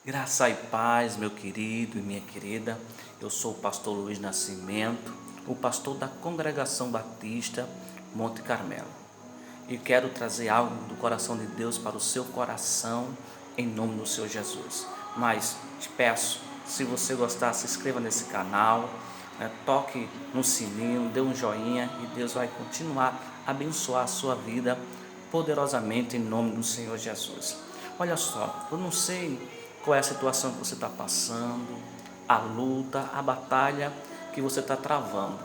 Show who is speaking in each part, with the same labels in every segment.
Speaker 1: Graça e paz, meu querido e minha querida. Eu sou o pastor Luiz Nascimento, o pastor da Congregação Batista Monte Carmelo. E quero trazer algo do coração de Deus para o seu coração, em nome do Senhor Jesus. Mas te peço, se você gostar, se inscreva nesse canal, toque no sininho, dê um joinha e Deus vai continuar a abençoar a sua vida poderosamente em nome do Senhor Jesus. Olha só, eu não sei qual é a situação que você está passando, a luta, a batalha que você está travando.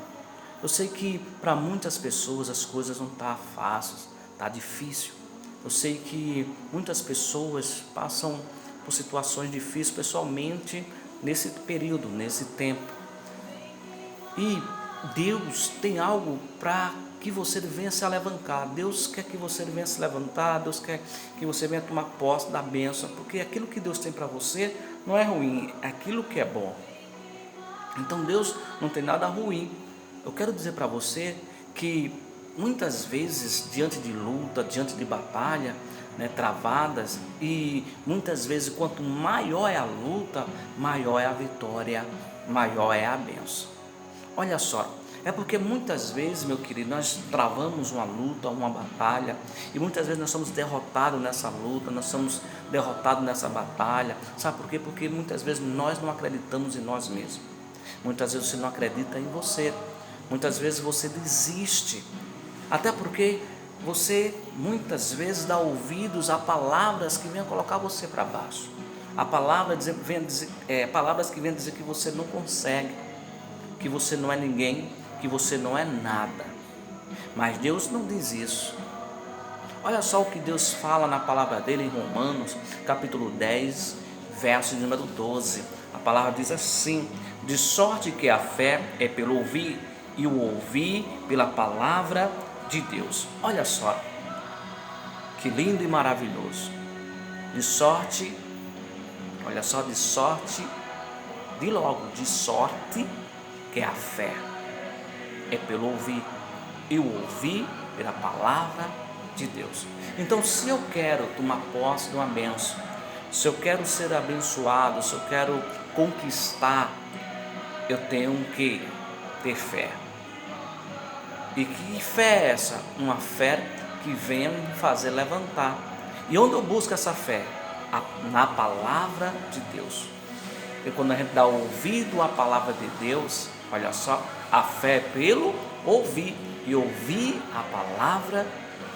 Speaker 1: Eu sei que para muitas pessoas as coisas não estão fáceis, está difícil. Eu sei que muitas pessoas passam por situações difíceis, pessoalmente nesse período, nesse tempo. E Deus tem algo para que você venha se alavancar. Deus quer que você venha se levantar, Deus quer que você venha tomar posse da bênção, porque aquilo que Deus tem para você não é ruim, é aquilo que é bom. Então Deus não tem nada ruim. Eu quero dizer para você que muitas vezes, diante de luta, diante de batalha, travadas, e muitas vezes quanto maior é a luta, maior é a vitória, maior é a bênção. Olha só, é porque muitas vezes, meu querido, nós travamos uma luta, uma batalha, e muitas vezes nós somos derrotados nessa luta, nós somos derrotados nessa batalha. Sabe por quê? Porque muitas vezes nós não acreditamos em nós mesmos. Muitas vezes você não acredita em você. Muitas vezes você desiste. Até porque você muitas vezes dá ouvidos a palavras que venham colocar você para baixo. Palavras que vêm dizer que você não consegue, que você não é ninguém, que você não é nada. Mas Deus não diz isso. Olha só o que Deus fala na palavra dele em Romanos, capítulo 10, verso número 12. A palavra diz assim: de sorte que a fé é pelo ouvir, e o ouvir pela palavra de Deus. Olha só, que lindo e maravilhoso. De sorte, olha só, de sorte, de sorte que a fé é pelo ouvir, e o ouvir pela palavra de Deus. Então, se eu quero tomar posse de uma bênção, se eu quero ser abençoado, se eu quero conquistar, eu tenho que ter fé. E que fé é essa? Uma fé que venha me fazer levantar. E onde eu busco essa fé? Na palavra de Deus. E quando a gente dá ouvido à palavra de Deus, olha só, a fé é pelo ouvir, e ouvir a palavra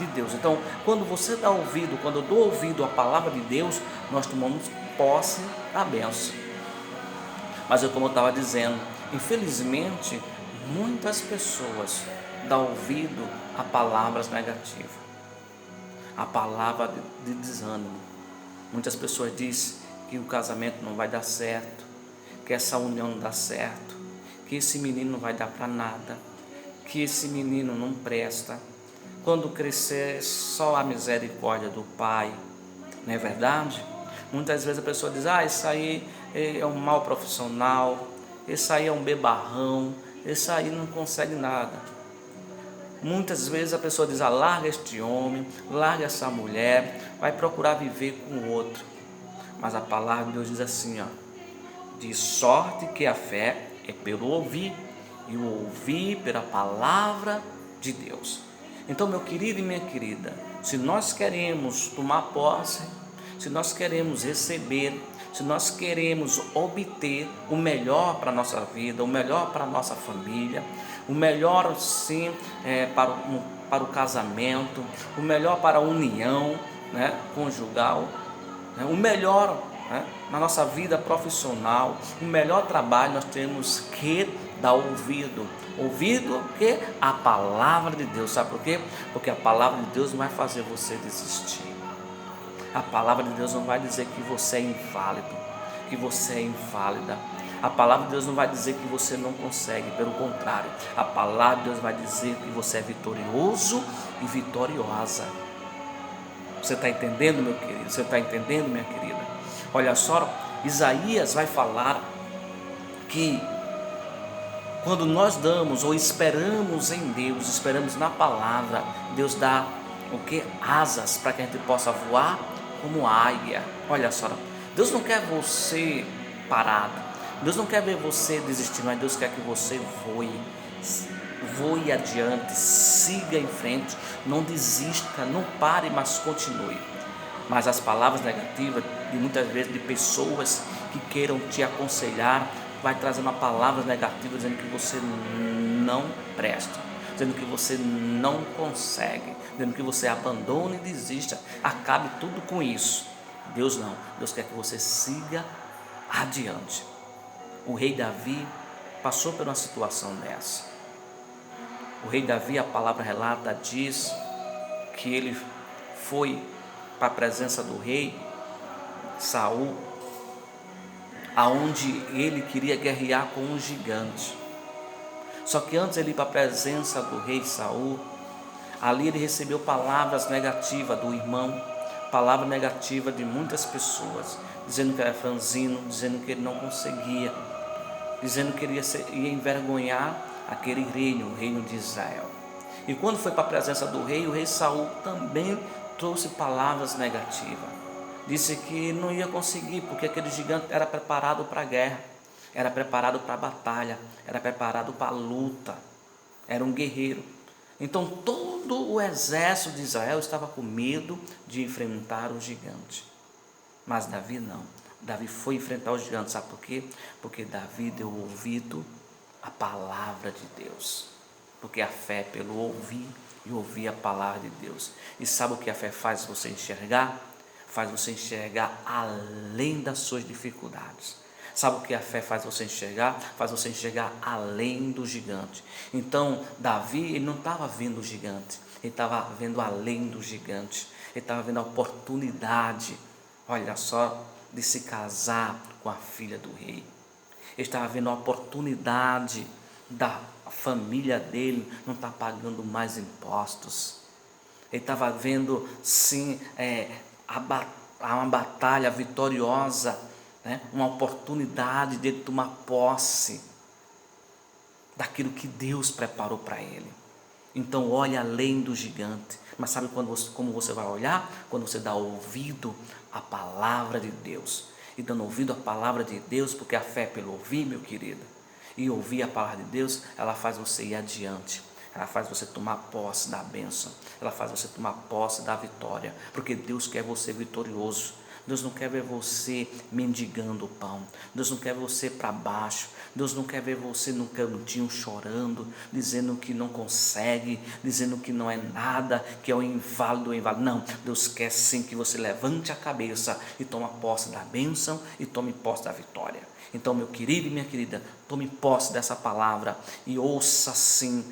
Speaker 1: de Deus. Então, quando você dá ouvido, quando eu dou ouvido à palavra de Deus, nós tomamos posse da bênção. Mas como eu estava dizendo, infelizmente, muitas pessoas dão ouvido a palavras negativas, a palavra de desânimo. Muitas pessoas dizem que o casamento não vai dar certo, que essa união não dá certo, que esse menino não vai dar para nada, que esse menino não presta. Quando crescer, só a misericórdia do pai, não é verdade? Muitas vezes a pessoa diz: isso aí é um mau profissional, esse aí é um bebarrão, esse aí não consegue nada. Muitas vezes a pessoa diz: larga este homem, larga essa mulher, vai procurar viver com o outro. Mas a palavra de Deus diz assim, de sorte que a fé é pelo ouvir, e o ouvir pela palavra de Deus. Então, meu querido e minha querida, se nós queremos tomar posse, se nós queremos receber, se nós queremos obter o melhor para a nossa vida, o melhor para a nossa família, o melhor sim para o casamento, o melhor para a união conjugal, o melhor na nossa vida profissional, o melhor trabalho, nós temos que dar ouvido que a palavra de Deus. Sabe por quê? Porque a palavra de Deus não vai fazer você desistir. A palavra de Deus não vai dizer que você é inválido, que você é inválida. A palavra de Deus não vai dizer que você não consegue, pelo contrário, a palavra de Deus vai dizer que você é vitorioso e vitoriosa. Você está entendendo, meu querido? Você está entendendo, minha querida? Olha só, Isaías vai falar que quando nós damos ou esperamos em Deus, esperamos na palavra, Deus dá o que? Asas para que a gente possa voar como águia. Olha só, Deus não quer você parado. Deus não quer ver você desistindo, mas Deus quer que você voe adiante, siga em frente, não desista, não pare, mas continue. Mas as palavras negativas, de muitas vezes de pessoas que queiram te aconselhar, vai trazendo palavras negativas dizendo que você não presta, dizendo que você não consegue, dizendo que você abandone e desista, acabe tudo com isso. Deus não, Deus quer que você siga adiante. O rei Davi passou por uma situação dessa. O rei Davi, a palavra relata, diz que ele foi para a presença do rei Saul, aonde ele queria guerrear com um gigante. Só que antes de ele ir para a presença do rei Saul, ali ele recebeu palavras negativas do irmão, palavra negativa de muitas pessoas, dizendo que era franzino, dizendo que ele não conseguia, dizendo que ele ia envergonhar aquele reino, o reino de Israel. E quando foi para a presença do rei, o rei Saul também trouxe palavras negativas. Disse que não ia conseguir, porque aquele gigante era preparado para a guerra, era preparado para a batalha, era preparado para a luta, era um guerreiro. Então todo o exército de Israel estava com medo de enfrentar o gigante. Mas Davi não. Davi foi enfrentar o gigante, sabe por quê? Porque Davi deu ouvido à palavra de Deus. Porque a fé é pelo ouvir e ouvir a palavra de Deus. E sabe o que a fé faz você enxergar? Faz você enxergar além das suas dificuldades. Sabe o que a fé faz você enxergar? Faz você enxergar além do gigante. Então Davi, ele não estava vendo o gigante, ele estava vendo além do gigante. Ele estava vendo a oportunidade, olha só, de se casar com a filha do rei. Ele estava vendo a oportunidade da família dele não estar pagando mais impostos. Ele estava vendo sim uma batalha vitoriosa, né? Uma oportunidade de ele tomar posse daquilo que Deus preparou para ele. Então olhe além do gigante. Mas sabe como você vai olhar? Quando você dá ouvido à palavra de Deus. E dando ouvido à palavra de Deus, porque a fé é pelo ouvir, meu querido. E ouvir a palavra de Deus, ela faz você ir adiante. Ela faz você tomar posse da bênção. Ela faz você tomar posse da vitória. Porque Deus quer você vitorioso. Deus não quer ver você mendigando o pão. Deus não quer ver você para baixo. Deus não quer ver você num cantinho chorando, dizendo que não consegue, dizendo que não é nada, que é o inválido, Não, Deus quer sim que você levante a cabeça e tome posse da bênção e tome posse da vitória. Então, meu querido e minha querida, tome posse dessa palavra e ouça sim,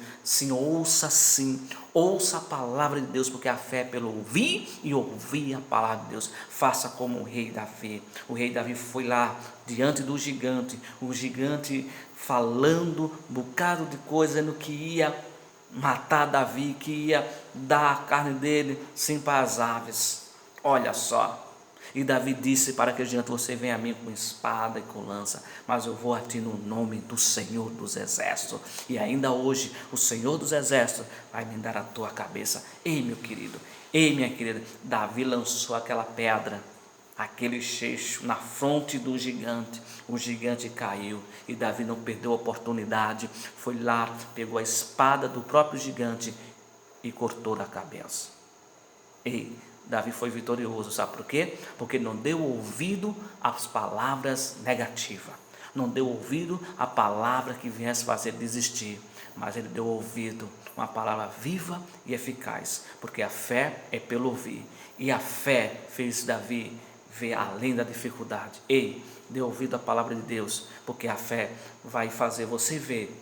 Speaker 1: ouça a palavra de Deus, porque a fé é pelo ouvir e ouvir a palavra de Deus. Faça como o rei Davi. O rei Davi foi lá diante do gigante, o gigante falando um bocado de coisa, dizendo que ia matar Davi, que ia dar a carne dele sim para as aves. Olha só. E Davi disse para aquele gigante: você vem a mim com espada e com lança, mas eu vou a ti no nome do Senhor dos Exércitos. E ainda hoje o Senhor dos Exércitos vai me dar a tua cabeça. Ei, meu querido, ei, minha querida, Davi lançou aquela pedra, aquele cheixo na fronte do gigante. O gigante caiu e Davi não perdeu a oportunidade. Foi lá, pegou a espada do próprio gigante e cortou a cabeça. Ei, Davi foi vitorioso, sabe por quê? Porque não deu ouvido às palavras negativas, não deu ouvido à palavra que viesse fazer desistir, mas ele deu ouvido a uma palavra viva e eficaz, porque a fé é pelo ouvir, e a fé fez Davi ver além da dificuldade. Ei, dê ouvido à palavra de Deus, porque a fé vai fazer você ver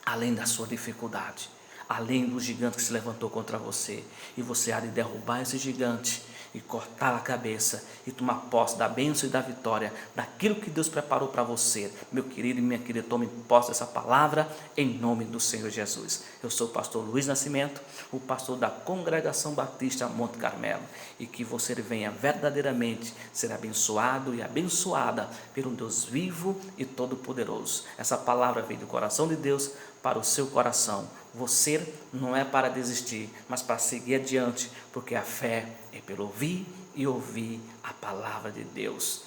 Speaker 1: além da sua dificuldade, além do gigante que se levantou contra você, e você há de derrubar esse gigante e cortar a cabeça e tomar posse da bênção e da vitória, daquilo que Deus preparou para você. Meu querido e minha querida, tome posse dessa palavra em nome do Senhor Jesus. Eu sou o pastor Luiz Nascimento, o pastor da Congregação Batista Monte Carmelo, e que você venha verdadeiramente ser abençoado e abençoada pelo Deus vivo e todo-poderoso. Essa palavra veio do coração de Deus para o seu coração. Você não é para desistir, mas para seguir adiante, porque a fé é pelo ouvir e ouvir a palavra de Deus.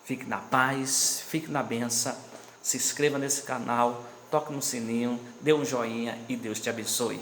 Speaker 1: Fique na paz, fique na benção. Se inscreva nesse canal, toque no sininho, dê um joinha e Deus te abençoe.